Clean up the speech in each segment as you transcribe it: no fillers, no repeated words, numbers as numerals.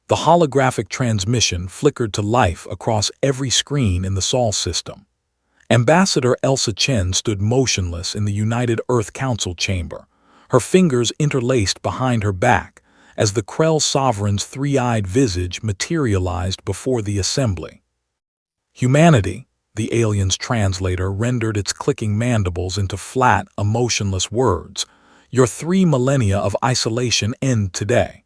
The holographic transmission flickered to life across every screen in the Sol system. Ambassador Elsa Chen stood motionless in the United Earth Council chamber, her fingers interlaced behind her back as the Krell sovereign's three-eyed visage materialized before the assembly. Humanity, the alien's translator rendered its clicking mandibles into flat, emotionless words. Your 3 millennia of isolation end today.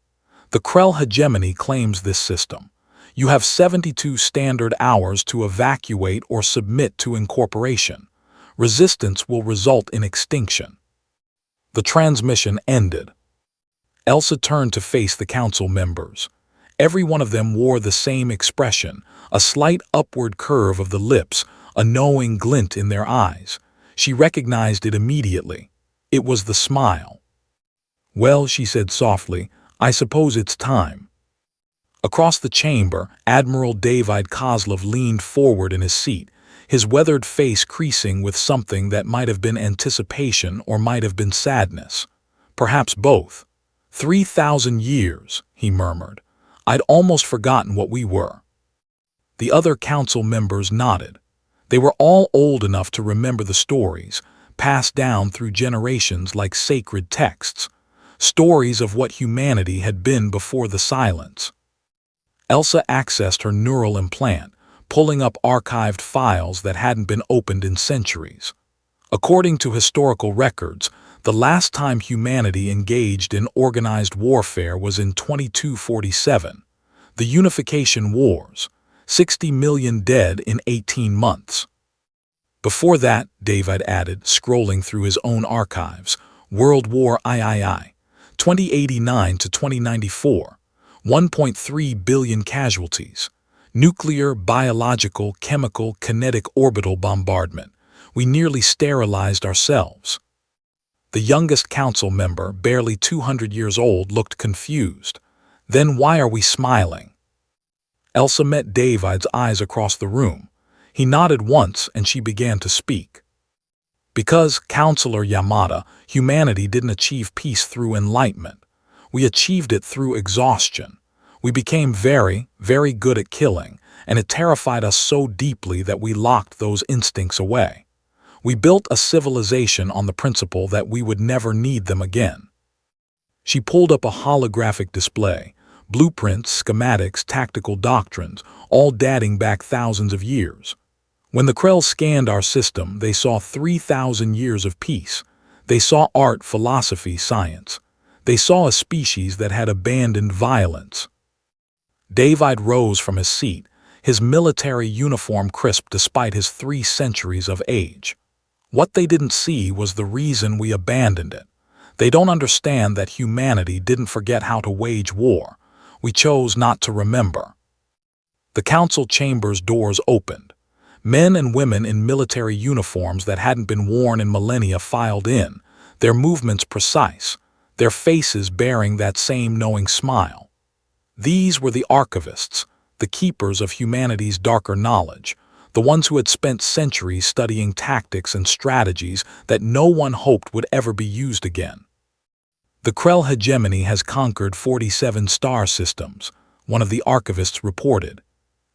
The Krell hegemony claims this system. You have 72 standard hours to evacuate or submit to incorporation. Resistance will result in extinction. The transmission ended. Elsa turned to face the council members. Every one of them wore the same expression, a slight upward curve of the lips, a knowing glint in their eyes. She recognized it immediately. It was the smile. "Well," she said softly, "I suppose it's time." Across the chamber, Admiral David Kozlov leaned forward in his seat, his weathered face creasing with something that might have been anticipation or might have been sadness. Perhaps both. 3,000 years, he murmured. I'd almost forgotten what we were. The other council members nodded. They were all old enough to remember the stories, passed down through generations like sacred texts, stories of what humanity had been before the silence. Elsa accessed her neural implant, pulling up archived files that hadn't been opened in centuries. According to historical records, the last time humanity engaged in organized warfare was in 2247, the Unification Wars, 60 million dead in 18 months. Before that, David added, scrolling through his own archives, World War III, 2089 to 2094, 1.3 billion casualties, nuclear, biological, chemical, kinetic orbital bombardment. We nearly sterilized ourselves. The youngest council member, barely 200 years old, looked confused. Then why are we smiling? Elsa met David's eyes across the room. He nodded once and she began to speak. Because, Counselor Yamada, humanity didn't achieve peace through enlightenment. We achieved it through exhaustion. We became very, very good at killing, and it terrified us so deeply that we locked those instincts away. We built a civilization on the principle that we would never need them again. She pulled up a holographic display, blueprints, schematics, tactical doctrines, all dating back thousands of years. When the Krell scanned our system, they saw 3,000 years of peace. They saw art, philosophy, science. They saw a species that had abandoned violence. David rose from his seat, his military uniform crisp despite his 3 centuries of age. What they didn't see was the reason we abandoned it. They don't understand that humanity didn't forget how to wage war. We chose not to remember. The council chamber's doors opened. Men and women in military uniforms that hadn't been worn in millennia filed in, their movements precise, their faces bearing that same knowing smile. These were the archivists, the keepers of humanity's darker knowledge, the ones who had spent centuries studying tactics and strategies that no one hoped would ever be used again. The Krell hegemony has conquered 47 star systems, one of the archivists reported.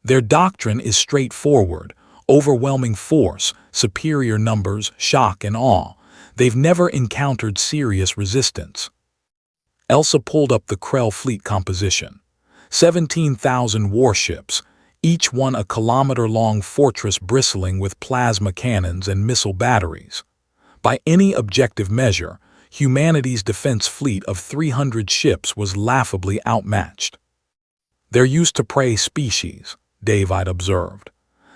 Their doctrine is straightforward, overwhelming force, superior numbers, shock and awe. They've never encountered serious resistance. Elsa pulled up the Krell fleet composition. 17,000 warships, each one a kilometer-long fortress bristling with plasma cannons and missile batteries. By any objective measure, humanity's defense fleet of 300 ships was laughably outmatched. They're used to prey species, David observed.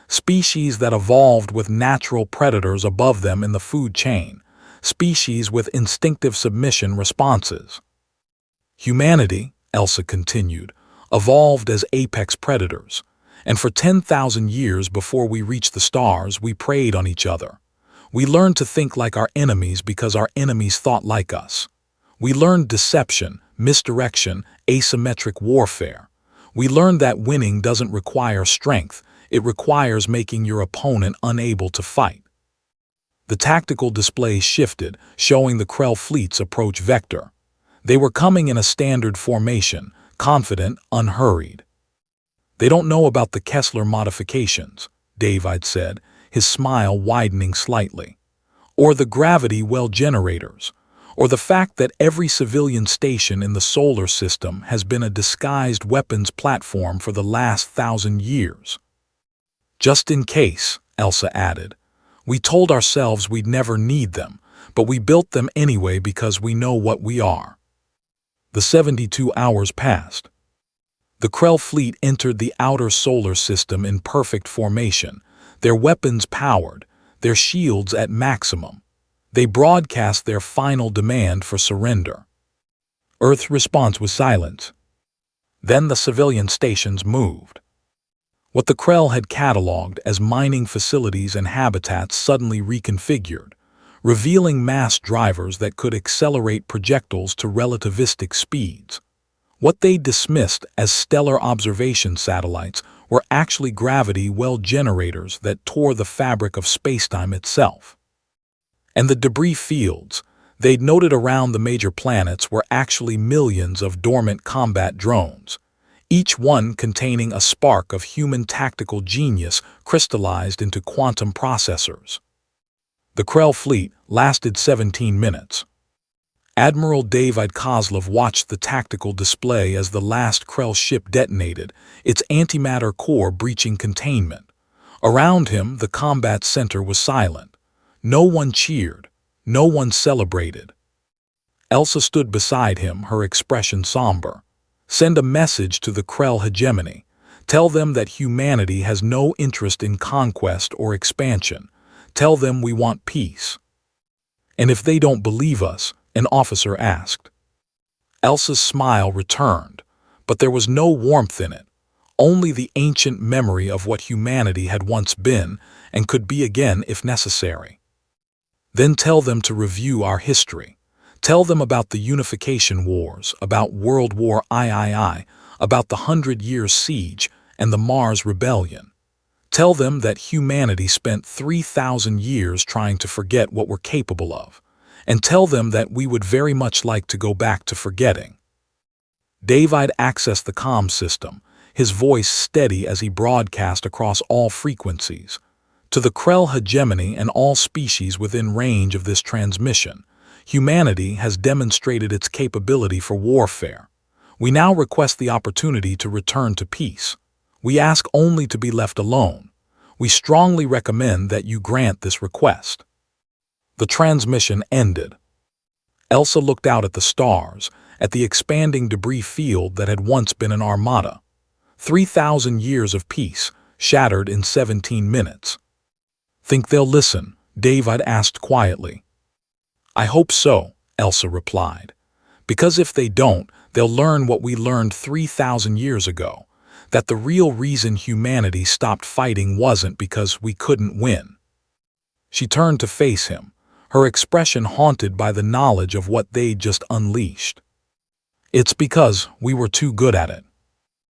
Species that evolved with natural predators above them in the food chain, species with instinctive submission responses. Humanity, Elsa continued, evolved as apex predators, and for 10,000 years before we reached the stars, we preyed on each other. We learned to think like our enemies because our enemies thought like us. We learned deception, misdirection, asymmetric warfare. We learned that winning doesn't require strength, it requires making your opponent unable to fight. The tactical display shifted, showing the Krell fleet's approach vector. They were coming in a standard formation, confident, unhurried. "They don't know about the Kessler modifications," David said, his smile widening slightly. "Or the gravity well generators. Or the fact that every civilian station in the solar system has been a disguised weapons platform for the last 1,000 years. Just in case," Elsa added. "We told ourselves we'd never need them, but we built them anyway because we know what we are." The 72 hours passed. The Krell fleet entered the outer solar system in perfect formation, their weapons powered, their shields at maximum. They broadcast their final demand for surrender. Earth's response was silence. Then the civilian stations moved. What the Krell had catalogued as mining facilities and habitats suddenly reconfigured, revealing mass drivers that could accelerate projectiles to relativistic speeds. What they dismissed as stellar observation satellites were actually gravity well generators that tore the fabric of spacetime itself. And the debris fields they'd noted around the major planets were actually millions of dormant combat drones, each one containing a spark of human tactical genius crystallized into quantum processors. The Krell fleet lasted 17 minutes. Admiral David Kozlov watched the tactical display as the last Krell ship detonated, its antimatter core breaching containment. Around him, the combat center was silent. No one cheered. No one celebrated. Elsa stood beside him, her expression somber. "Send a message to the Krell hegemony. Tell them that humanity has no interest in conquest or expansion. Tell them we want peace." "And if they don't believe us?" an officer asked. Elsa's smile returned, but there was no warmth in it, only the ancient memory of what humanity had once been and could be again if necessary. "Then tell them to review our history. Tell them about the Unification Wars, about World War III, about the 100-Year Siege and the Mars Rebellion. Tell them that humanity spent 3,000 years trying to forget what we're capable of. And tell them that we would very much like to go back to forgetting." David accessed the comm system, his voice steady as he broadcast across all frequencies. "To the Krell hegemony and all species within range of this transmission, humanity has demonstrated its capability for warfare. We now request the opportunity to return to peace. We ask only to be left alone. We strongly recommend that you grant this request." The transmission ended. Elsa looked out at the stars, at the expanding debris field that had once been an armada. 3,000 years of peace, shattered in 17 minutes. "Think they'll listen?" David asked quietly. "I hope so," Elsa replied. "Because if they don't, they'll learn what we learned 3,000 years ago, that the real reason humanity stopped fighting wasn't because we couldn't win." She turned to face him, her expression haunted by the knowledge of what they'd just unleashed. "It's because we were too good at it."